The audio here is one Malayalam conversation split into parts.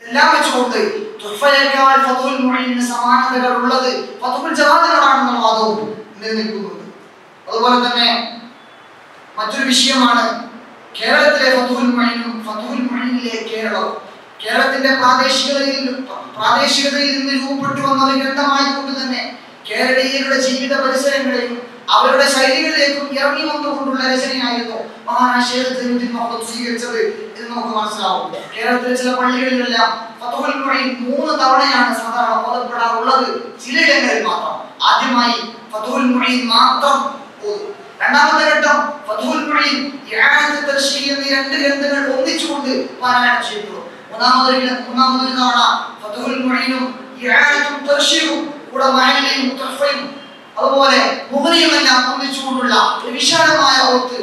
എല്ലാം വെച്ചുകൊണ്ട് തുഹ്ഫയേക്കാൾ ഫതുഹുൽ മുഈനിന് സമാനതകൾ ഉള്ളത് ഫതുഹുൽ ജവാദിനോടാണെന്നുള്ള വാദവും നിലനിൽക്കുന്നുണ്ട്. അതുപോലെ തന്നെ മറ്റൊരു വിഷയമാണ് കേരളത്തിലെ ഫതുഹുൽ മുഈനും ഫതുഹുൽ മുഈനിലെ കേരളവും. കേരളത്തിന്റെ പ്രാദേശികതയിൽ നിന്ന് രൂപപ്പെട്ടു വന്നത് ഗ്രന്ഥമായതുകൊണ്ട് തന്നെ കേരളീയരുടെ ജീവിത പരിസരങ്ങളെയും അവരുടെ ശൈലികളിലേക്കും ഇറങ്ങി വന്നുകൊണ്ടുള്ള രചനയായിരുന്നു മഹാനായ ശൈഖ് സൈനുദ്ദീൻ മഖ്ദൂം സ്വീകരിച്ചത് എന്ന് നമുക്ക് മനസ്സിലാവും. കേരളത്തിലെ ചില പള്ളികളിലെല്ലാം ഫതുഹുൽ മുഈൻ 3 തവണയാണ് സാധാരണ ഓതപ്പെടാറുള്ളത്, ചിലയിടങ്ങളിൽ മാത്രം. ആദ്യമായി ഫതുഹുൽ മുഈൻ മാത്രം ഓതും. രണ്ടാമത്തെ ഘട്ടം ഫതുഹുൽ മുഈൻ ഇആനത്ത് തർശീഹ് എന്നീ 2 ഗ്രന്ഥങ്ങൾ ഒന്നിച്ചുകൊണ്ട് പാരായണം ചെയ്യപ്പെടും. മൂന്നാമതൊരു തവണ ഫതുഹുൽ മുഈനും ഇആനത്തും തർശീഹും കൂടെ മഅലിയും തുഹ്ഫയും അതുപോലെ മുഗ്നിയുമെല്ലാം ഒന്നിച്ചുകൊണ്ടുള്ള ഒരു വിശാലമായ ഓത്ത്,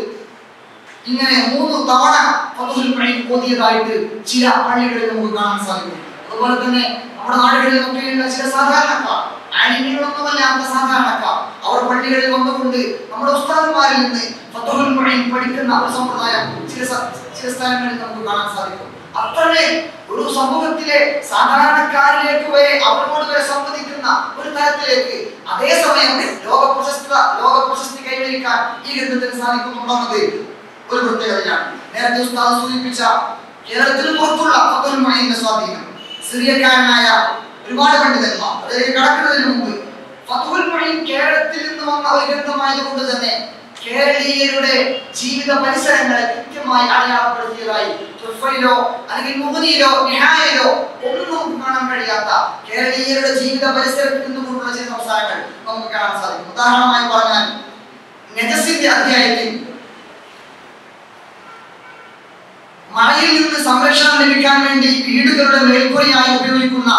ഇങ്ങനെ 3 തവണ ഫതുഹുൽ മുഈൻ ഓതിയതായിട്ട് ചില പള്ളികളിൽ നമുക്ക് കാണാൻ സാധിക്കും. അതുപോലെ തന്നെ നമ്മുടെ നാടുകളിലൊക്കെയുള്ള ചില സാധാരണക്കാർ, ആലിമീങ്ങളൊന്നുമല്ലാത്ത സാധാരണക്കാർ, അവർ പള്ളികളിൽ വന്നുകൊണ്ട് നമ്മുടെ ഉസ്താദുമാരിൽ നിന്ന് ഫതുഹുൽ മുഈൻ പഠിക്കുന്ന ഒരു സമ്പ്രദായം ചില സ്ഥലങ്ങളിൽ നമുക്ക് കാണാൻ സാധിക്കും. അത്രമേൽ ഒരു സമൂഹത്തിലെ സാധാരണക്കാരിലേക്ക് വരെ അവരോട് വരെ സംവദിക്കുന്ന ഒരു തരത്തിലേക്ക് അതേസമയം ലോക പ്രശസ്തി കൈവരിക്കാൻ ഈ ഗ്രന്ഥത്തിന് സാധിക്കുന്നുണ്ടെന്നത് ഒരു പ്രത്യേകതയാണ്. നേരത്തെ ഉസ്താദ് സൂചിപ്പിച്ച കേരളത്തിന് പുറത്തുള്ള ഫതുഹുൽ മുഈനിന്റെ സ്വാധീനം, സിറിയക്കാരനായ ഒരുപാട് പണ്ഡിതന്മാർ അതിലേക്ക് കടക്കുന്നതിന് മുമ്പ് ഫതുഹുൽ മുഈൻ കേരളത്തിൽ നിന്ന് വന്ന ഒരു ഗ്രന്ഥമായതുകൊണ്ട് തന്നെ കേരളീയരുടെ ജീവിത പരിസരങ്ങളെ കൃത്യമായി അടയാളപ്പെടുത്തിയതായി തുഹ്ഫയിലോ അല്ലെങ്കിൽ മുഗ്നിയിലോ നിഹായയിലോ ഒന്നും നമുക്ക് കാണാൻ കഴിയാത്ത കേരളീയരുടെ ജീവിത പരിസരത്തിൽ നിന്നുകൊണ്ടുള്ള ചില സംസാരങ്ങൾ നമുക്ക് കാണാൻ സാധിക്കും. ഉദാഹരണമായി പറഞ്ഞാൽ നജസിന്റെ അധ്യായത്തിൽ മഴയിൽ നിന്ന് സംരക്ഷണം ലഭിക്കാൻ വേണ്ടി വീടുകളുടെ മേൽക്കൂരയായി ഉപയോഗിക്കുന്ന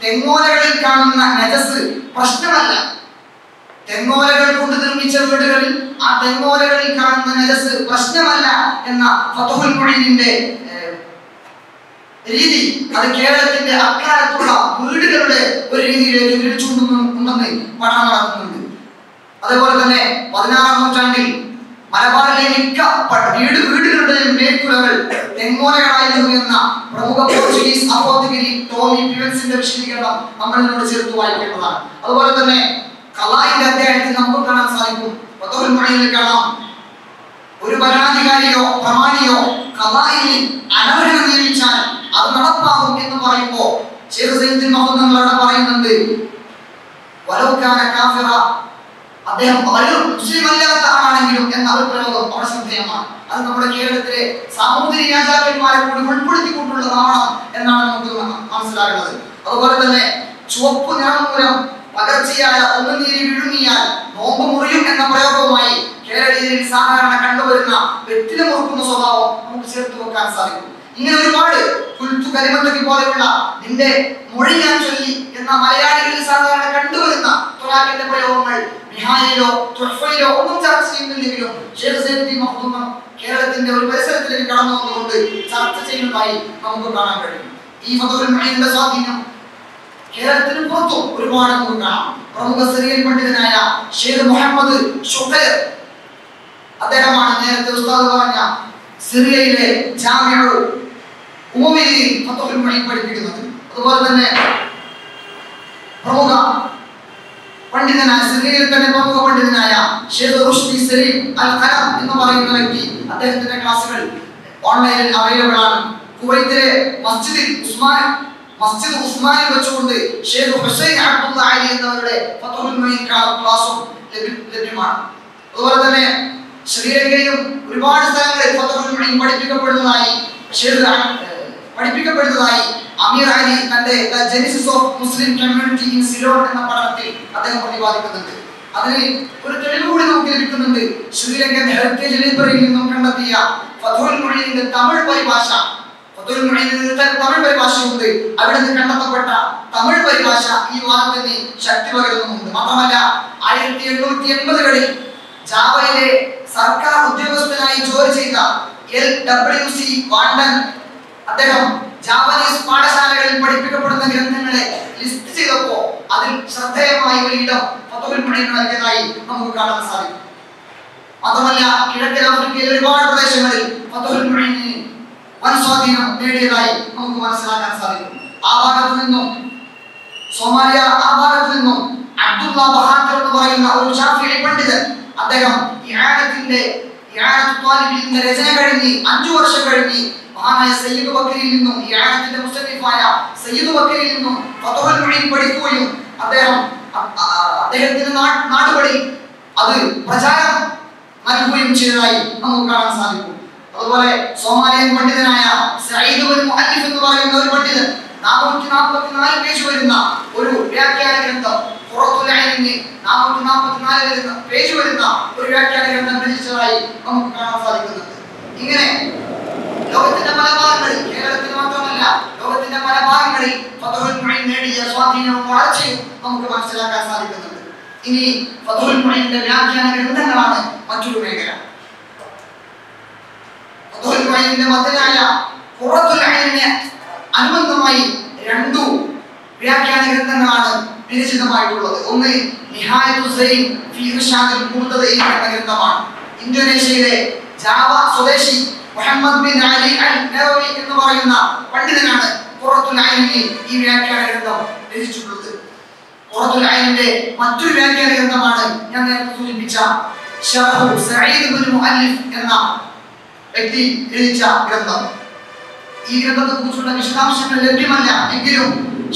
തെങ്ങോലകളിൽ കാണുന്ന നജസ് പ്രശ്നമല്ല. തെങ്ങോലകൾ കൊണ്ട് നിർമ്മിച്ച വീടുകളിൽ ആ തെങ്ങോലകളിൽ കാണുന്ന നജസ് പ്രശ്നമല്ല എന്ന ഫതുഹുൽ മുഈനിന്റെ രീതി അത് കേരളത്തിന്റെ അക്കാലത്തുള്ള വീടുകളുടെ ഒരു രീതിയിലേക്ക് വിരച്ചുകൊണ്ടുണ്ടെന്ന് പഠനം നടത്തുന്നുണ്ട്. അതേപോലെ തന്നെ 16-ാം നൂറ്റാണ്ടിൽ മലബാറിലെ മിക്ക വീടുകളുടെ മേൽക്കൂരകൾ തെങ്ങോലകളായിരുന്നു എന്ന പ്രമുഖ പോർച്ചുഗീസ് അപ്പോത്തിഗരി ടോമി പിവൻസിന്റെ വിശദീകരണം നമ്മളിനോട് ചേർത്ത് വായിക്കേണ്ടതാണ്. അതുപോലെ തന്നെ ഖലാഇന്റെ അധ്യായത്തിൽ നമുക്ക് കാണാൻ സാധിക്കും, ഫതുഹുൽ മുഈനിൽ കാണാം, ഒരു ഭരണാധികാരിയോ പ്രമാണിയോ ഖലാഇൽ അനർഹനെ നിയമിച്ചാൽ അത് നടപ്പാകും എന്ന് പറയുമ്പോൾ ശൈഖ് സൈനുദ്ദീൻ മഖ്ദൂം നമ്മളവിടെ പറയുന്നുണ്ട്, വലൗ കാന കാഫിറ, അദ്ദേഹം മുസ്ലിം അല്ലാത്ത ആളാണെങ്കിലും എന്ന ഒരു പ്രയോഗം അവിടെ ശ്രദ്ധേയമാണ്. അത് നമ്മുടെ കേരളത്തിലെ സാമൂതിരി രാജാക്കന്മാരെ കൂടി ഉൾപ്പെടുത്തിക്കൊണ്ടുള്ളതാവണം എന്നാണ് നമുക്ക് മനസ്സിലാകുന്നത്. അതുപോലെ തന്നെ ചുവപ്പ് നിറം മൂലം പകർച്ചയായ ഒന്നുനീരി വിഴുങ്ങിയാൽ നോമ്പ് മുറിയും എന്ന പ്രയോഗവുമായി കേരളീയരിൽ സാധാരണ കണ്ടുവരുന്ന വെറ്റില മുറുക്കുന്ന സ്വഭാവം നമുക്ക് ചേർത്ത് വെക്കാൻ സാധിക്കും. ഇങ്ങനെ ഒരുപാട് കലിമത്തൊക്കെ പോലെയുള്ള നിന്റെ മൊഴി ഞാൻ ചൊല്ലി എന്ന മലയാളികളിൽ സാധാരണ കണ്ടുവരുന്ന ത്വലാഖിന്റെ പ്രയോഗങ്ങൾ നിഹായയിലോ തുഹ്ഫയിലോ ഒന്നും ചർച്ച ചെയ്യുന്നില്ലെങ്കിലും ശൈഖ് സൈനുദ്ദീൻ മഖ്ദൂം കേരളത്തിന്റെ ഒരു പരിസരത്തിലേക്ക് കടന്നു വന്നുകൊണ്ട് ചർച്ച ചെയ്യുന്നതായി നമുക്ക് കാണാൻ കഴിയും. ഈ ഫതുഹുൽ മുഈനിന്റെ സ്വാധീനം കേരളത്തിന് പുറത്തും ഒരുപാട് നമുക്ക് കാണാം. പ്രമുഖ സിറിയൻ പണ്ഡിതനായ ഷെയ്ഖ് മുഹമ്മദ് ഷുഖൈർ, അദ്ദേഹമാണ് നേരത്തെ ഉസ്താദ് പറഞ്ഞ സിറിയയിലെ ജാമിഉ ഉമവിയിൽ ഫതുഹുൽ മുഈൻ പഠിപ്പിക്കുന്നത്. അതുപോലെ തന്നെ പ്രമുഖ പണ്ഡിതനായ സിറിയയിൽ തന്നെ പ്രമുഖ പണ്ഡിതനായ ഷെയ്ഖ് റുഷ്ദി സലീം അൽ ഖലം എന്ന് പറയുന്ന വ്യക്തി, അദ്ദേഹത്തിന്റെ ക്ലാസുകൾ ഓൺലൈനിൽ അവൈലബിൾ ആണ്. കുവൈത്തിലെ മസ്ജിദ് ഉസ്മാനിൽ വെച്ചുകൊണ്ട് ഷെയ്ഖ് ഹുസൈൻ അബ്ദുള്ള അലി എന്നവരുടെ ഫതുഹുൽ മുഈൻ ക്ലാസും ലഭ്യമാണ്. അതുപോലെ തന്നെ ശ്രീലങ്കയിലും ഒരുപാട് സ്ഥലങ്ങളിൽ ഫതുഹുൽ മുഈൻ പഠിപ്പിക്കപ്പെടുന്നതായി അമീർ അലി തന്റെ the Genesis of Muslim community in Ceylon എന്ന പഠനത്തിൽ അദ്ദേഹം പ്രതിപാദിക്കുന്നുണ്ട്. അതിന് ഒരു തെളിവ് കൂടി നമുക്ക് ലഭിക്കുന്നുണ്ട്. ശ്രീലങ്കൻ ഹെറിറ്റേജ് ലൈബ്രറിയിൽ നിന്നും കണ്ടെത്തിയ ഫതുഹുൽ മുഈനിന്റെ തമിഴ് പരിഭാഷയുണ്ട്. അവിടെ നിന്ന് കണ്ടെത്തപ്പെട്ട തമിഴ് പരിഭാഷ ഈ വാദത്തിന് ശക്തി പകരുന്നുമുണ്ട്. മാത്രമല്ല 1880-കളിൽ ജാവയിലെ സർക്കാർ ഉദ്യോഗസ്ഥനായി ജോലി ചെയ്ത LWC വാണ്ടൻ, അദ്ദേഹം ജാവനീസ് പാഠശാലകളിൽ പഠിപ്പിക്കപ്പെടുന്ന ഗ്രന്ഥങ്ങളെ ലിസ്റ്റ് ചെയ്തപ്പോൾ അതിൽ ശ്രദ്ധേയമായ ഒരു ഇടം ഫതുഹുൽ മുഈൻ നൽകിയതായി നമുക്ക് കാണാൻ സാധിക്കും. മാത്രമല്ല കിഴക്കൻ ആഫ്രിക്കയിലെ ഒരുപാട് പ്രദേശങ്ങളിൽ ഫതുഹുൽ മുഈൻ വൻ സ്വാധീനം നേടിയതായി നമുക്ക് മനസ്സിലാക്കാൻ സാധിക്കും. ആ ഭാഗത്ത് നിന്നും സോമാലിയ ആ ഭാഗത്ത് നിന്നും അബ്ദുള്ള ബഹാദർ എന്ന് പറയുന്ന ഒരു ശാഫിഈ പണ്ഡിതൻ അദ്ദേഹം ഇആനത്തിന്റെ രചന കഴിഞ്ഞ് 5 വർഷം കഴിഞ്ഞ് മഹാനായ സയ്യിദ് ബക്കറിയിൽ നിന്നും ഇആനത്തിന്റെ മുസ്തനിഫായ സയ്യിദ് ബക്കറിയിൽ നിന്നും ഫത്ഹുൽ മുഈൻ പഠിക്കുകയും അദ്ദേഹത്തിന്റെ നാടുകളിൽ അത് പ്രചാരം നൽകുകയും ചെയ്തതായി നമുക്ക് കാണാൻ സാധിക്കും. അതുപോലെ സോമാലിയൻ പണ്ഡിതനായ സഈദ് ബിൻ മുഅല്ലിഫ് എന്ന് പറയുന്ന ഒരു പണ്ഡിതൻ 444 പേജ് വരുന്ന ഒരു വ്യാഖ്യാന ഗ്രന്ഥം ഖുറത്തുൽ ഐനിന് 444 പേജ് വരുന്ന ഒരു വ്യാഖ്യാന ഗ്രന്ഥം രചിച്ചതായി നമുക്ക് കാണാൻ സാധിക്കുന്നുണ്ട്. ഇങ്ങനെ ലോകത്തിന്റെ പല ഭാഗങ്ങളിൽ, കേരളത്തിൽ മാത്രമല്ല ലോകത്തിന്റെ പല ഭാഗങ്ങളിൽ ഫത്ഹുൽ മുഈൻ നേടിയ സ്വാധീനവും വളർച്ചയും നമുക്ക് മനസ്സിലാക്കാൻ സാധിക്കുന്നുണ്ട്. ഇനി ഫത്ഹുൽ മുഈന്റെ വ്യാഖ്യാന ഗ്രന്ഥങ്ങളാണ് മറ്റൊരു മേഖല. ഫത്ഹുൽ മുഈന്റെ മതനായ ഖുറത്തുൽ ഐനിനെ അനുബന്ധമായി 2 വ്യാഖ്യാന ഗ്രന്ഥങ്ങളാണ് വിരചിതമായിട്ടുള്ളത്. ഒന്ന് നിഹായത്തുൽ സൈൻ ഫീ ഇർശാദിൽ മുർതദഈൻ എന്ന ഗ്രന്ഥമാണ്. ഇന്തോനേഷ്യയിലെ ജാവ സ്വദേശി മുഹമ്മദ് ബിൻ അലി അൽ നവവി എന്ന് പറയുന്ന പണ്ഡിതനാണ് ഖുറത്തുൽ ഐനിൽ ഈ വ്യാഖ്യാന ഗ്രന്ഥം രചിച്ചിട്ടുള്ളത്. ഖുറത്തുൽ ഐനിന്റെ മറ്റൊരു വ്യാഖ്യാന ഗ്രന്ഥമാണ് ഞാൻ നേരത്തെ സൂചിപ്പിച്ച ശർഹു സഈദ് ബിൻ മുഅല്ലിഫ് എന്ന വ്യക്തി രചിച്ച ഗ്രന്ഥം. ഈ ഗ്രന്ഥത്തെ കുറിച്ചുള്ള വിശദാംശങ്ങൾ ലഭ്യമല്ല എങ്കിലും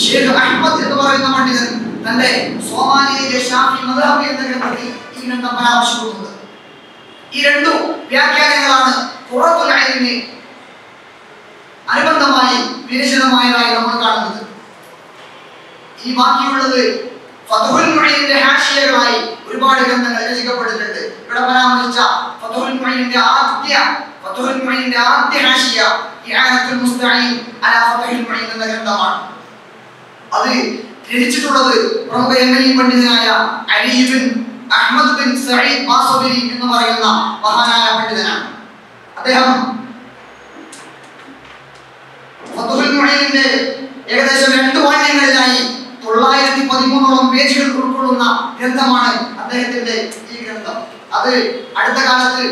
ഷേഖ് അഹ്മദ് എന്ന് പറയുന്ന പണ്ഡിതൻ തന്റെ സോമാലിയയിലെ ഷാഫി മദ്ഹബ് എന്ന ഗ്രന്ഥത്തിൽ ഈ ഗ്രന്ഥം പരാമർശിക്കുന്നുണ്ട്. ഈ 2 വ്യാഖ്യാനങ്ങളാണ് ഖുറത്തുൽ ഐനിന് അനുബന്ധമായി വിരചിതമായതായി നമ്മൾ കാണുന്നത്. ഈ ബാക്കിയുള്ളത് ഫത്ഹുൽ മുഈന്റെ ഹാഷിയകളായി ഒരുപാട് ഗ്രന്ഥങ്ങൾ രചിക്കപ്പെട്ടിട്ടുണ്ട്. ഇവിടെ പരാമർശിച്ച ഫത്ഹുൽ മുഈന്റെ ആദ്യ ഹാഷിയ ഇആനത്തുൽ മുസ്തഈൻ അലാ ഫത്ഹിൽ മുഈൻ എന്ന ഗ്രന്ഥമാണ്. അത് രചിച്ചിട്ടുള്ളത് പ്രമുഖ യമനി പണ്ഡിതനായ അലി ഇബ്ൻ അഹ്മദ് ബിൻ സഈദ് ബാസബരി എന്ന് പറയുന്ന മഹാനായ പണ്ഡിതനാണ്. അദ്ദേഹം ഫത്ഹുൽ മുഈന്റെ ഏകദേശം 2 വാല്യങ്ങളിലായി 913ഓളം പേജുകൾ ഉൾക്കൊള്ളുന്ന ഗ്രന്ഥമാണ് അദ്ദേഹത്തിന്റെ ഈ ഗ്രന്ഥം. അത് അടുത്ത കാലത്ത്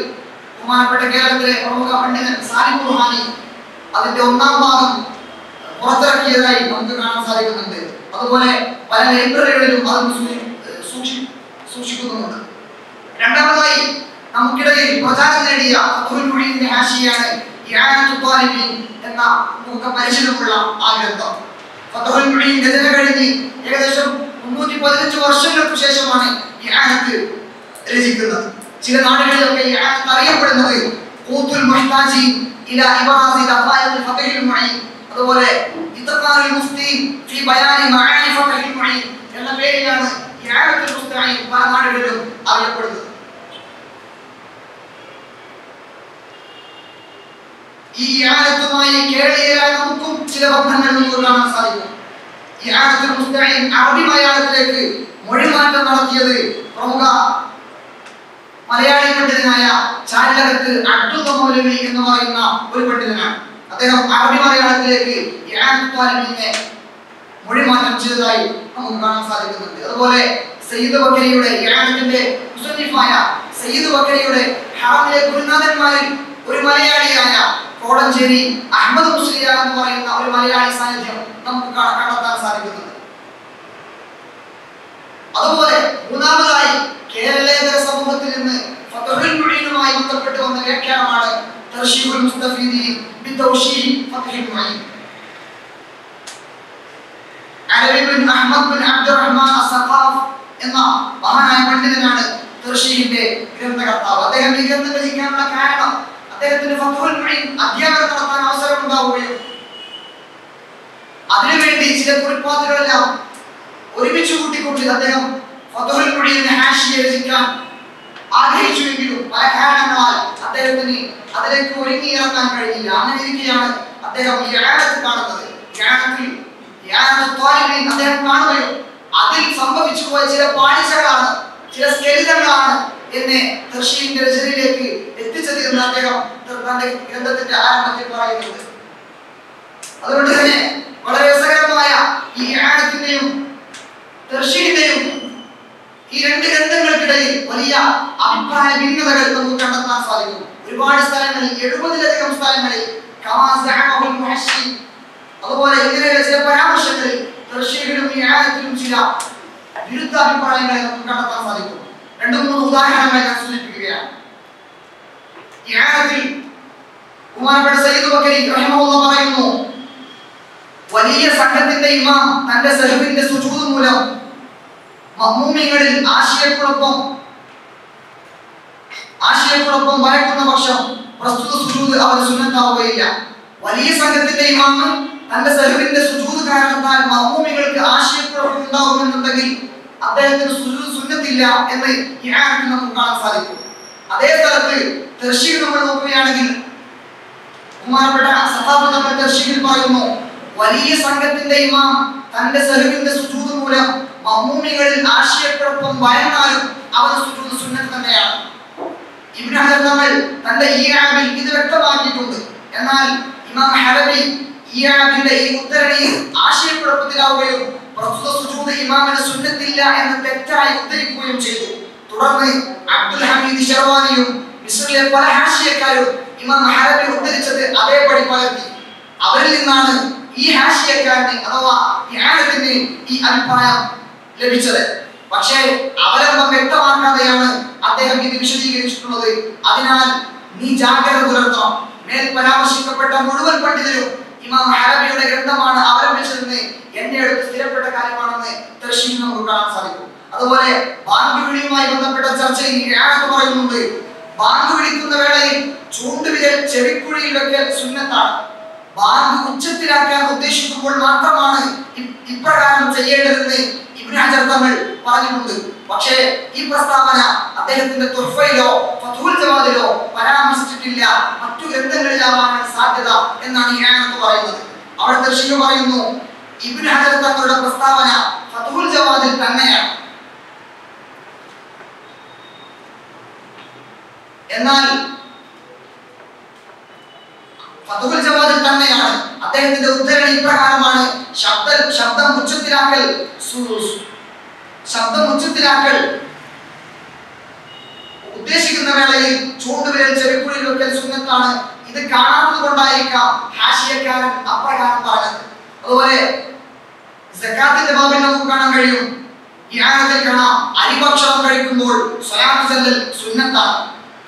ബഹുമാനപ്പെട്ട കേരളത്തിലെ പ്രമുഖ പണ്ഡിതൻ സാലിം റുഹാനി അതിന്റെ 1ാം ഭാഗം പുറത്തിറക്കിയതായി നമുക്ക് കാണാൻ സാധിക്കുന്നുണ്ട്. അതുപോലെ പല ലൈബ്രറികളിലും അത് സൂക്ഷിക്കുന്നുണ്ട്. രണ്ടാമതായി നമുക്കിടയിൽ പ്രചാരം നേടിയ ഫത്ഹുൽ മുഈന്റെ ഹാഷിയാണ് ഇആനത്തുൽ ത്വാലിബീൻ എന്ന നമുക്ക് പരിചയമുള്ള ആ ഗ്രന്ഥം. ഫത്ഹുൽ മുഈൻ രചന കഴിഞ്ഞ് ഏകദേശം 315 വർഷങ്ങൾക്ക് ശേഷമാണ് ഇആനത്ത് രചിക്കുന്നത്. ചില നാടുകളിലൊക്കെ ഇആനത്ത് അറിയപ്പെടുന്നത് ഖൂത്തുൽ മുഹ്താജീൻ ഇലാ ഇബറാസി ദഫായിൽ ഫത്ഹുൽ മുഈൻ, അതുപോലെ ഇത്ഖാറുൽ മുഫ്തി ഫീ ബയാനി മആനി ഫത്ഹുൽ മുഈൻ എന്ന പേരിലാണ് ഇആനത്തുൽ മുസ്തഈൻ പല നാടുകളിലും അറിയപ്പെടുന്നത്. ഈ ഇആനത്തുമായി കേരളീയരായ നമുക്കും ചില ബന്ധങ്ങൾ നമുക്ക് കാണാൻ സാധിക്കും. ഇആനത്തുൽ മുസ്തഈൻ അറബി മലയാളത്തിലേക്ക് മൊഴിമാറ്റം നടത്തിയത് പ്രമുഖ മലയാളി പണ്ഡിതനായ ചാലകത്ത് അബ്ദുള്ള മൗലവി എന്ന് പറയുന്ന ഒരു പണ്ഡിതനാണ്. അദ്ദേഹം അറബി മലയാളത്തിലേക്ക് ഇആനത്തുൽ ത്വാലിബീനെ മൊഴിമാറ്റം ചെയ്തതായി നമുക്ക് കാണാൻ സാധിക്കുന്നുണ്ട്. അതുപോലെ സയ്യിദ് ബക്കറിയുടെ ഇആനത്തിന്റെ മുസന്നിഫായ സയ്യിദ് ബക്കറിയുടെ ഹറമിലെ ഗുരുനാഥന്മാരിൽ ഒരു മലയാളിയായ കോടഞ്ചേരി അഹമ്മദ് മുസ്ലിയാർ എന്ന് പറയുന്ന ഒരു മലയാളി സാന്നിധ്യം നമുക്ക് കണ്ടെത്താൻ സാധിക്കുന്നുണ്ട്. അതുപോലെ മൂന്നാമതായി കേരളേതര സമൂഹത്തിൽ നിന്ന് ഫത്ഹുൽ മുഈനുമായി ബന്ധപ്പെട്ട് വന്ന വ്യാഖ്യാനമാണ് തർശീഹുൽ മുസ്തഫീദീൻ ബിതൗശീഹ് ഫത്ഹുൽ മുഈൻ. Ali bin Ahmad bin Abdurrahman Assaqaf എന്ന മഹാനായ പണ്ഡിതനാണ് തർശീഹിന്റെ ഗ്രന്ഥകർത്താവ്. അദ്ദേഹം ഈ ഗ്രന്ഥം രചിക്കാനുള്ള കാരണം അദ്ദേഹത്തിന് ഫത്ഹുൽ മുഈൻ അധ്യാപനം നടത്താൻ അവസരം ഉണ്ടാവുകയും അതിനുവേണ്ടി ചില കുറിപ്പാത്തുകളെല്ലാം ഒരുമിച്ച് കൂട്ടിക്കൊണ്ട് അദ്ദേഹം ഫത്ഹുൽ മുഈന്റെ ഹാഷിയ രചിക്കാൻ ആഗ്രഹിച്ചുവെങ്കിലും പല കാരണങ്ങളാൽ അദ്ദേഹത്തിന് അതിലേക്ക് ഒരുങ്ങിയിറങ്ങാൻ കഴിഞ്ഞില്ല. അങ്ങനെ ഇരിക്കെയാണ് അദ്ദേഹം ഈ ഇആനത്ത് കാണുന്നത്. ഇആനത്തുൽ ത്വാലിബീൻ അദ്ദേഹം കാണുകയും അതിൽ സംഭവിച്ചു പോയ ചില പാളിച്ചകളാണ്, ചില സ്കെലിതങ്ങളാണ് എന്നെ തർശീഹിന്റെ രചനയിലേക്ക് എത്തിച്ചത് എന്ന് അദ്ദേഹം തന്റെ ഗ്രന്ഥത്തിന്റെ ആരംഭത്തിൽ പറയുന്നത്. അതുകൊണ്ട് തന്നെ വളരെ രസകരമായ ഈ ഇആനത്തിന്റെയും തർശീഹിന്റെയും ഈ 2 ഗ്രന്ഥങ്ങൾക്കിടയിൽ വലിയ അഭിപ്രായ ഭിന്നതകൾ നമുക്ക് കണ്ടെത്താൻ സാധിക്കും. ഒരുപാട് സ്ഥലങ്ങളിൽ 70-ലധികം സ്ഥലങ്ങളിൽ അതുപോലെ ഇങ്ങനെയുള്ള ചില പരാമർശങ്ങളിൽ തർശീഹിലും ഇആനത്തിലും ചില വിരുദ്ധാഭിപ്രായങ്ങളെ നമുക്ക് കണ്ടെത്താൻ സാധിക്കും. 2-3 ഉദാഹരണങ്ങൾ ഞാൻ സൂചിപ്പിക്കുകയാണ്. ഇആനത്തിൽ ഉമർ സയ്യിദ് ബക്കരി റഹിമഹുല്ലാഹ് പറയുന്നു, വലിയ സംഘത്തിന്റെ ഇമാം തന്റെ സഹബിന്റെ സുജൂദ് മൂലം മഅ്മൂമിങ്ങളിൽ ആശയക്കുഴപ്പം വരക്കുന്ന പക്ഷം പ്രസ്തുത സുജൂദ് അവന് സുന്നത്താവുകയില്ല. വലിയ സംഘത്തിന്റെ ഇമാം തന്റെ സഹബിന്റെ സുജൂദ് കാരണത്താൽ മഅ്മൂമികൾക്ക് ആശയക്കുഴപ്പം ഉണ്ടാകുമെന്നുണ്ടെങ്കിൽ അദ്ദേഹത്തിന് സുജൂദ് സുന്നത്തില്ല എന്ന് ഈ ആയത്തിൽ നമുക്ക് കാണാൻ സാധിക്കും. അതേ സ്ഥലത്ത് തർശീഹ് നമ്മൾ നോക്കുകയാണെങ്കിൽ ബഹുമാനപ്പെട്ട സഹാബത്ത് നമ്മൾ തർശീഹിൽ പറയുന്നു, വലിയ സംഘത്തിന്റെ ഇമാം തന്റെ സഹബിന്റെ സുജൂദ് മൂലം മഅ്മൂമികളിൽ ആശയക്കുഴപ്പം ഭയന്നാലും അവന്റെ സുജൂദ് സുന്നത്ത് തന്നെയാണ്. ഇബ്നു ഹജർ തങ്ങൾ തന്റെ ഈ ആയത്തിൽ ഇത് വ്യക്തമാക്കിയിട്ടുണ്ട്. എന്നാൽ ഇമാം ഹലബി ഈ ആയത്തിന്റെ ഈ ഉദ്ധരണിയിൽ ആശയക്കുഴപ്പത്തിലാവുകയും പ്രസ്തുത സുജൂദ് ഇമാമിന് സുന്നത്തില്ല എന്ന് തെറ്റായി ഉദ്ധരിക്കുകയും ചെയ്തു. തുടർന്ന് അബ്ദുൽ ഹമീദ് ശർവാനിയും മിസ്രിലെ പല ഹാഷിയക്കാരും ഇമാം ഹലബി ഉദ്ധരിച്ചത് അതേപടി പകർത്തി. അവരിൽ നിന്നാണ് ഈ ഹാഷിയക്കാരന് അഥവാ ഈ ആയത്തിന് ഈ അഭിപ്രായം ലഭിച്ചത്. പക്ഷേ അവലംബം വ്യക്തമാക്കാതെയാണ് അദ്ദേഹം ഇത് വിശദീകരിച്ചിട്ടുള്ളത്. അതിനാൽ നീ ജാഗ്രത പുലർത്തണം. മേൽ പരാമർശിക്കപ്പെട്ട മുഴുവൻ പണ്ഡിതരും ഇമാം ഹലബിയുടെ ഗ്രന്ഥമാണ് അവലംബിച്ചതെന്ന് എന്റെ അടുത്ത് സ്ഥിരപ്പെട്ട കാര്യമാണെന്ന് തർശീഹിൽ നമുക്ക് കാണാൻ സാധിക്കും. അതുപോലെ ബാങ്ക് വിളിയുമായി ബന്ധപ്പെട്ട ചർച്ചയിൽ ഇആനത്ത് പറയുന്നുണ്ട്, ബാങ്ക് വിളിക്കുന്ന വേളയിൽ ചൂണ്ടുവിരൽ ചെവിക്കുഴിയിൽ വെക്കൽ സുന്നത്താണ്. ബാങ്ക് ഉച്ചത്തിലാക്കാൻ ഉദ്ദേശിക്കുമ്പോൾ മാത്രമാണ് ഇപ്രകാരം ചെയ്യേണ്ടതെന്ന് ഇബ്നു ഹജർ തങ്ങൾ പറഞ്ഞിട്ടുണ്ട്. പക്ഷേ ഈ പ്രസ്താവന അദ്ദേഹത്തിന്റെ തുഹ്ഫയിലോ ഫത്ഹുൽ ജവാദിലോ പരാമർശിച്ചിട്ടില്ല. മറ്റു ഗ്രന്ഥങ്ങളിലാവാനാണ് സാധ്യത എന്നാണ് ഈ ആയത്ത് പറയുന്നത്. അവിടെ തർശീഹ് പറയുന്നു, ഇബ്നു ഹജർ തങ്ങളുടെ പ്രസ്താവന ഫത്ഹുൽ ജവാദിൽ തന്നെയാണ്. എന്നാൽ ഫത്ഹുൽ ജവാദിൽ തന്നെയാണ് അദ്ദേഹത്തിന്റെ ഉദ്ധരണി ഇപ്രകാരമാണ്, ശബ്ദം ഉച്ചത്തിലാക്കൽ ഉദ്ദേശിക്കുന്ന വേളയിൽ ചൂണ്ടുവിരൽ ചെവിക്കുഴിയിൽ വെക്കൽ സുന്നത്താണ്. ഇത് കാണാത്തത് കൊണ്ടായിരിക്കാം ഹാഷിയക്കാരൻ അപ്രകാരം പറഞ്ഞത്. അതുപോലെ സക്കാത്തിന്റെ ബാബിൽ നമുക്ക് കാണാൻ കഴിയും, ഈ ആയത്തിൽ കാണാം, അരിഭക്ഷണം കഴിക്കുമ്പോൾ സ്വലാത്ത് ചൊല്ലൽ സുന്നത്താണ്.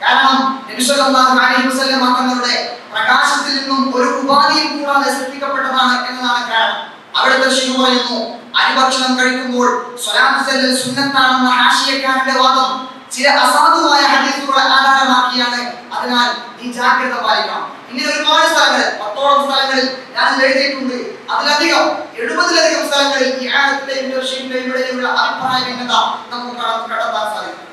കാരണം നബി സല്ലല്ലാഹു അലൈഹി വസല്ലം തങ്ങളുടെ പ്രകാശത്തിൽ നിന്നും ഒരു ഉപാധിയും കൂടാതെ സൃഷ്ടിക്കപ്പെട്ടതാണ് എന്നതാണ് കാരണം. അവിടെ തർശീഹ് പറയുന്നു, അരിഭക്ഷണം കഴിക്കുമ്പോൾ സ്വലാത്ത് ചൊല്ലൽ സുന്നത്താണെന്ന ഹാഷിയക്കാരന്റെ വാദം ചില അസാധുവായ ഹദീസുകളെ ആധാരമാക്കിയാണ്. അതിനാൽ നീ ജാഗ്രത പാലിക്കണം. ഇനി ഒരുപാട് സ്ഥലങ്ങളിൽ 10ഓളം സ്ഥലങ്ങളിൽ ഞാൻ എഴുതിയിട്ടുണ്ട്. അതിലധികം 70-ലധികം സ്ഥലങ്ങളിൽ ഈ ആയത്തിന്റെയും തർശീഹിന്റെയും ഇടയിലുള്ള അഭിപ്രായ ഭിന്നത നമുക്ക് കണ്ടെത്താൻ സാധിക്കും.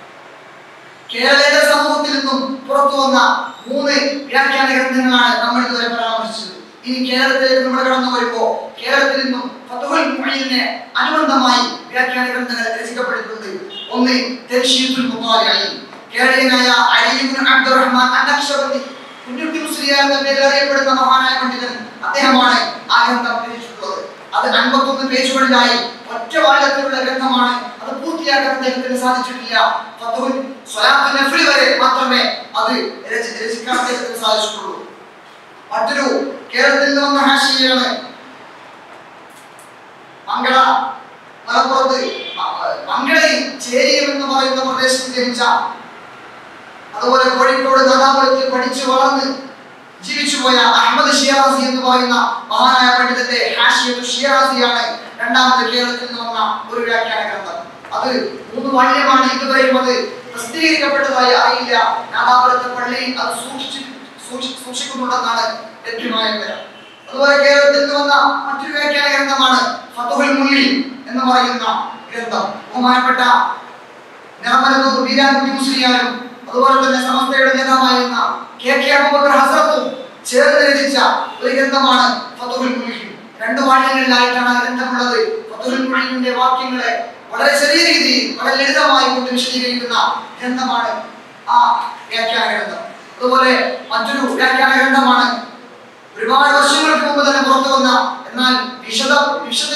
കേരളീയ സമൂഹത്തിൽ നിന്നും പുറത്തു വന്ന 3 വ്യാഖ്യാന ഗ്രന്ഥങ്ങളാണ് നമ്മൾ ഇതുവരെ പരാമർശിച്ചത്. ഇനി കേരളത്തിലേക്ക് നമ്മൾ കടന്നു വരുമ്പോൾ കേരളത്തിൽ നിന്നും ഫത്ഹുൽ മുഈനിനെ അനുബന്ധമായി വ്യാഖ്യാന ഗ്രന്ഥങ്ങൾ രചിക്കപ്പെട്ടിട്ടുണ്ട്. ഒന്ന് തൻഷീദുൽ മുതാലിഈൻ, കേരളീയനായ അലി ഇബ്നു അബ്ദുറഹ്മാൻ അൻ-നഖ്ശബന്ദി കുഞ്ഞുട്ടി മുസ്ലിയാർ എന്ന പേരിൽ അറിയപ്പെടുന്ന മഹാനായ പണ്ഡിതൻ, അദ്ദേഹമാണ് ആ ഗ്രന്ഥം രചിച്ചിട്ടുള്ളത്. അത് 51 പേജുകളിലായി ഒറ്റ വാള്യത്തിലുള്ള ഗ്രന്ഥമാണ്. അത് പൂർത്തിയാക്കാൻ അദ്ദേഹത്തിന് സാധിച്ചിട്ടില്ല. ഫത്ഹുൽ സ്വലാത്ത് നഫ്ൽ വരെ മാത്രമേ അത് രചിക്കാൻ അദ്ദേഹത്തിന് സാധിച്ചിട്ടുള്ളൂ. മറ്റൊരു കേരളത്തിൽ നിന്ന് വന്ന ഹാഷിയാണ് മംഗള, മലപ്പുറത്ത് മംഗളയിൽ ചേരിയം എന്ന് പറയുന്ന പ്രദേശത്ത് ജനിച്ച, അതുപോലെ കോഴിക്കോട് നാദാപുരത്തിൽ പഠിച്ചു വളർന്ന് ജീവിച്ചുപോയ അഹമ്മദ് ഷിറാസി എന്ന് പറയുന്ന മഹാനായ പണ്ഡിതന്റെ ഹാഷിയത്തു ഷിറാസിയാണ് രണ്ടാമത് കേരളത്തിൽ നിന്ന് വന്ന ഒരു വ്യാഖ്യാന ഗ്രന്ഥം. അത് 3 വാള്യമാണ്. ഇതുവരെയും അത് പ്രസിദ്ധീകരിക്കപ്പെട്ടതായി അറിയില്ല. നാദാപുരത്തെ പള്ളിയിൽ അത് സൂക്ഷിക്കുന്നുണ്ടെന്നാണ് ലഭ്യമായ വിവരം. അതുപോലെ കേരളത്തിൽ നിന്ന് വന്ന മറ്റൊരു വ്യാഖ്യാന ഗ്രന്ഥമാണ് ഫത്ഹുൽ മുഈൻ എന്ന് പറയുന്ന ഗ്രന്ഥം. ബഹുമാനപ്പെട്ട നിറമരുന്നൂർ വീരാൻകുട്ടി മുസ്ലിയാരും അതുപോലെ തന്നെ സമസ്തയുടെ നേതാവായിരുന്ന കെ അബൂബക്കർ ഹസ്രത്തും ചേർന്ന് രചിച്ച ഒരു ഗ്രന്ഥമാണ് ഫത്ഹുൽ മുഈൻ. 2 വാള്യങ്ങളിലായിട്ടാണ് ആ ഗ്രന്ഥമുള്ളത്. ഫത്ഹുൽ മുഈനിന്റെ വാക്യങ്ങളെ വളരെ ചെറിയ രീതിയിൽ വളരെ ലളിതമായി കൊണ്ട് വിശദീകരിക്കുന്ന ഗ്രന്ഥമാണ് ആ വ്യാഖ്യാന ഗ്രന്ഥം. അതുപോലെ മറ്റൊരു വ്യാഖ്യാന ഗ്രന്ഥമാണ് ഒരുപാട് വർഷങ്ങൾക്ക് മുമ്പ് തന്നെ പുറത്തു വന്ന, എന്നാൽ വിശദ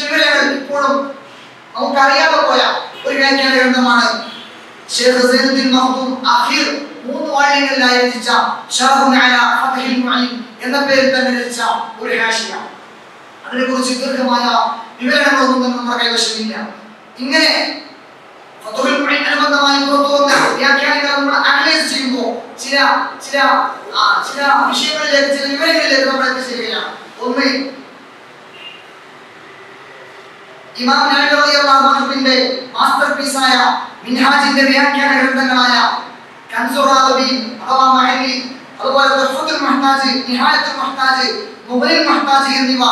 വിവരങ്ങൾ ഇപ്പോഴും നമുക്കറിയാതെ പോയ ഒരു വ്യാഖ്യാന ഗ്രന്ഥമാണ് ഷെയ്ഖ് സൈനുദ്ദീൻ മഖ്ദൂം അഖീർ 3 വാള്യങ്ങളിലായി രചിച്ച ഷർഹുൻ അലാ ഫത്ഹിൽ മുഈൻ എന്ന പേരിൽ തന്നെ രചിച്ച ഒരു ഹാഷിയ. അതിനെക്കുറിച്ച് ദീർഘമായ വിവരണങ്ങളൊന്നും തന്നെ നമ്മുടെ കൈവശമില്ല. ഇങ്ങനെ ഫത്ഹുൽ മുഈൻ അനുബന്ധമായി പുറത്തു വന്ന വ്യാഖ്യാനങ്ങൾ നമ്മൾ അനലൈസ് ചെയ്യുമ്പോൾ ചില വിഷയങ്ങളിലേക്ക്, ചില വിവരങ്ങളിലേക്ക് നമ്മൾ എത്തിച്ചേരുകയാണ്. ഒന്ന്, ഇമാം നവവി റളിയല്ലാഹു അൻഹുവിന്റെ മാസ്റ്റർ പീസായ മിൻഹാജിന്റെ വ്യാഖ്യാന ഗ്രന്ഥങ്ങളായ കൻസുർ റാദിബീൻ അഥവാ മഹല്ലി, അതുപോലെ തുഹ്ഫത്തുൽ മുഹ്താജ്, നിഹായത്തുൽ മുഹ്താജ്, മുഗ്നിൽ മുഹ്താജ് എന്നിവ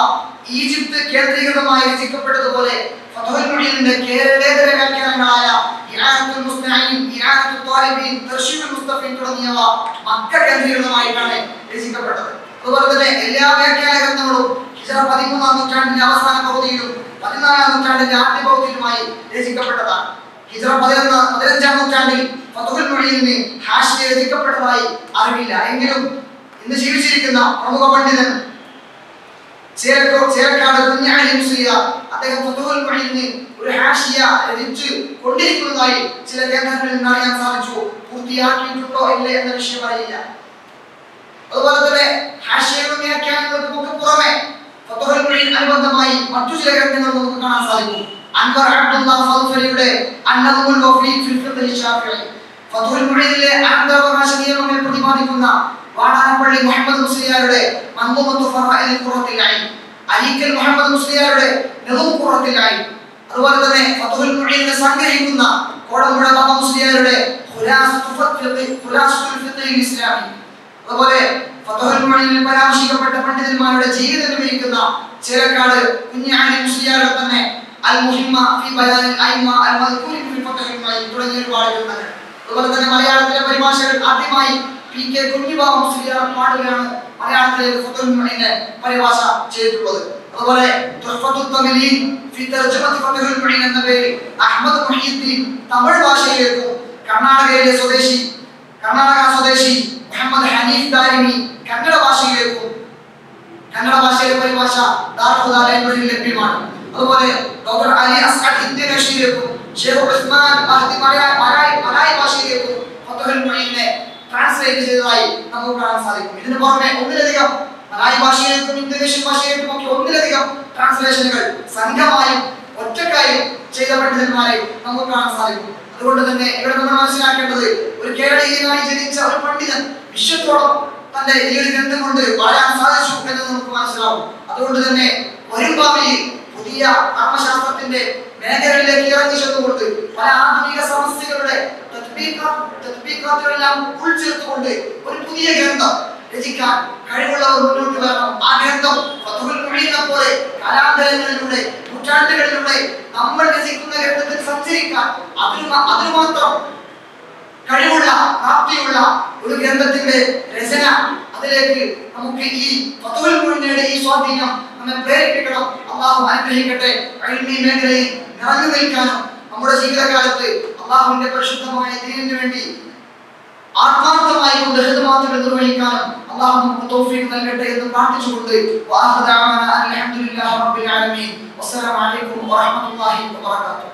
ഈജിപ്ത് കേന്ദ്രീകൃതമായി രചിക്കപ്പെട്ടതുപോലെ ഫത്ഹുൽ മുഈനിന്റെ കേരളേതര വ്യാഖ്യാനങ്ങളായ ഇആനത്തുൽ മുസ്തഈൻ, ഇആനത്തുൽ ത്വാലിബീൻ, തർശീമുൽ മുസ്തഫീൻ തുടങ്ങിയവ മക്ക കേന്ദ്രീകൃതമായിട്ടാണ് രചിക്കപ്പെട്ടത്. അതുപോലെ തന്നെ എല്ലാ വ്യാഖ്യാന ഗ്രന്ഥങ്ങളും ഹിജ്റ 13-ാം നൂറ്റാണ്ടിന്റെ അവസാന പകുതിയിലും 14-ാം നൂറ്റാണ്ടിന്റെ ആദ്യ പകുതിയിലുമായി രചിക്കപ്പെട്ടതാണ്. ഹിജ്റ 15-ാം നൂറ്റാണ്ടിൽ ഫത്ഹുൽ മുഈനിന് ഹാഷിയ രചിക്കപ്പെട്ടതായി അറിവില്ല. എങ്കിലും ഇന്ന് ജീവിച്ചിരിക്കുന്ന പ്രമുഖ പണ്ഡിതൻ ചേരക്കാട് കുഞ്ഞാലി മുസ്ലിയാർ അദ്ദേഹം ഫത്ഹുൽ മുഈനിന് ഒരു ഹാഷിയ രചിച്ച് കൊണ്ടിരിക്കുന്നതായി ചില ഗ്രന്ഥങ്ങളിൽ നിന്ന് അറിയാൻ സാധിച്ചു. പൂർത്തിയാക്കിയിട്ടുണ്ടോ ഇല്ലേ എന്ന വിഷയം അറിയില്ല. അതുപോലെ തന്നെ ഹാഷിയകളും വ്യാഖ്യാനങ്ങൾക്കും ഒക്കെ പുറമെ ഫത്ഹുൽ മുഈൻ അനുബന്ധമായി മറ്റു ചില ഗ്രന്ഥങ്ങൾ നമുക്ക് കാണാൻ സാധിക്കും. അൻവർ അബ്ദുല്ലാഹ് ഫൽഫലിയുടെ അന്നദുൽ വഫീ ഫിൽ ഫിഖ്ഹി ശാഫിഈ, ഫത്ഹുൽ മുഈനിലെ അനന്തരാവകാശ നിയമങ്ങൾ പ്രതിപാദിക്കുന്ന വാടാനപ്പള്ളി മുഹമ്മദ് മുസ്ലിയാരുടെ മൻദൂമത്തു ഫറാഇൽ ഖുറത്തുൽ ഐൻ, അരീക്കൽ മുഹമ്മദ് മുസ്ലിയാരുടെ നദൂം ഖുറത്തുൽ ഐൻ, അതുപോലെ തന്നെ ഫത്ഹുൽ മുഈനിനെ സംഗ്രഹിക്കുന്ന കോടമ്പുഴ ബാബ മുസ്ലിയാരുടെ ഖുലാസത്തുൽ ഫിഖ്ഹിൽ ഇസ്ലാമി, അതുപോലെ ഫത്ഹുൽ മുഈനിൽ പരാമർശിക്കപ്പെട്ട പണ്ഡിതന്മാരുടെ ജീവിതം വിവരിക്കുന്ന ചേരക്കാട് കുഞ്ഞാലി മുസ്ലിയാരുടെ തന്നെ അൽ മുഹിമ്മ ഫി ബയാനിൽ അയിമ്മ അൽ മദ്കൂരി ഫി ഫത്ഹുൽ മുഈൻ തുടങ്ങിയ ഒരുപാട് ഗ്രന്ഥങ്ങൾ. അതുപോലെ തന്നെ മലയാളത്തിലെ പരിഭാഷകൾ ആദ്യമായി PK കുഞ്ഞിബാബ മുസ്ലിയാർ പാടുകയാണ് മലയാളത്തിലേക്ക് ഫത്ഹുൽ മുഈനെ പരിഭാഷ ചെയ്തിട്ടുള്ളത്. അതുപോലെ തുഹ്ഫത്തുൽ തമിലീൻ ഫി തർജമത്തി ഫത്ഹുൽ മുഈൻ എന്ന പേരിൽ അഹ്മദ് മുഹീദ്ദീൻ തമിഴ് ഭാഷയിലേക്കും കർണാടക സ്വദേശി മുഹമ്മദ് ഹനീഫ് ദാരിമി കന്നഡ ഭാഷയിലേക്കും, കന്നഡ ഭാഷയിലെ പരിഭാഷ ദാറുൽ ലൈബ്രറിയിൽ ലഭ്യമാണ്. അതുപോലെ ഡോക്ടർ അലി അസ്അദ് ഇന്തോനേഷ്യയിലേക്കും ഷെയ്ഖ് ഉസ്മാൻ മഹദി മലായി ഭാഷയിലേക്കും ഫത്ഹുൽ മുഈനെ ട്രാൻസ്ലേറ്റ് ചെയ്തതായി നമുക്ക് കാണാൻ സാധിക്കും. ഇതിന് പുറമെ ഒന്നിലധികം മലായി ഭാഷയിലേക്കും ഇന്തോനേഷ്യൻ ഭാഷയിലേക്കും ഒക്കെ ഒന്നിലധികം ട്രാൻസ്ലേഷനുകൾ സംഘമായും ഒറ്റക്കായും ചെയ്ത പണ്ഡിതന്മാരെ നമുക്ക് കാണാൻ സാധിക്കും. അതുകൊണ്ട് തന്നെ ഇവിടെ നമ്മൾ മനസ്സിലാക്കേണ്ടത്, ഒരു കേരളീയനായി ജനിച്ച ഒരു പണ്ഡിതൻ വിശ്വത്തോളം തന്റെ ഈ ഒരു ഗ്രന്ഥം കൊണ്ട് വളരാൻ സാധിച്ചു എന്ന് നമുക്ക് മനസ്സിലാവും. അതുകൊണ്ട് തന്നെ വരും ഭാവിയിൽ പുതിയ കർമ്മശാസ്ത്രത്തിന്റെ മേഖലകളിലേക്ക് ഇറങ്ങി ചെന്നുകൊണ്ട് പല ആധുനിക സമസ്യകളുടെ തത്ബീഖാത്തുകളെല്ലാം ഉൾച്ചേർത്തുകൊണ്ട് ഒരു പുതിയ ഗ്രന്ഥം രചിക്കാൻ കഴിവുള്ളവർ മുന്നോട്ട് വരണം. ആ ഗ്രന്ഥം ഫത്ഹുൽ മുഈനെ പോലെ കാലാന്തരങ്ങളിലൂടെ, നൂറ്റാണ്ടുകളിലൂടെ നമ്മൾ രചിക്കുന്ന ഗ്രന്ഥത്തിൽ സഞ്ചരിക്കാൻ അതിനു മാത്രം കഴിവുള്ള, പ്രാപ്തിയുള്ള ഒരു ഗ്രന്ഥത്തിന്റെ രചന, അതിലേക്ക് നമുക്ക് ഈ ഫത്ഹുൽ മുഈനിന്റെ ഈ സ്വാധീനം നമ്മെ പ്രേരിപ്പിക്കണം. അല്ലാഹു അനുഗ്രഹിക്കട്ടെ. ഇൽമി മേഖലയിൽ നിറഞ്ഞു നിൽക്കാനും നമ്മുടെ ജീവിതകാലത്ത് അല്ലാഹുവിന്റെ പരിശുദ്ധമായ ദീനിനു വേണ്ടി ആത്മാർത്ഥമായി കൊണ്ട് ഖിദ്മത്തുകൾ നിർവഹിക്കാനും അല്ലാഹു നമുക്ക് തൗഫീഖ് നൽകട്ടെ എന്ന് പ്രാർത്ഥിച്ചുകൊണ്ട് വആഖിറു ദഅവാനാ അൽഹംദുലില്ലാഹി റബ്ബിൽ ആലമീൻ. വസ്സലാമു അലൈക്കും വറഹ്മത്തുള്ളാഹി വബറകാതുഹു.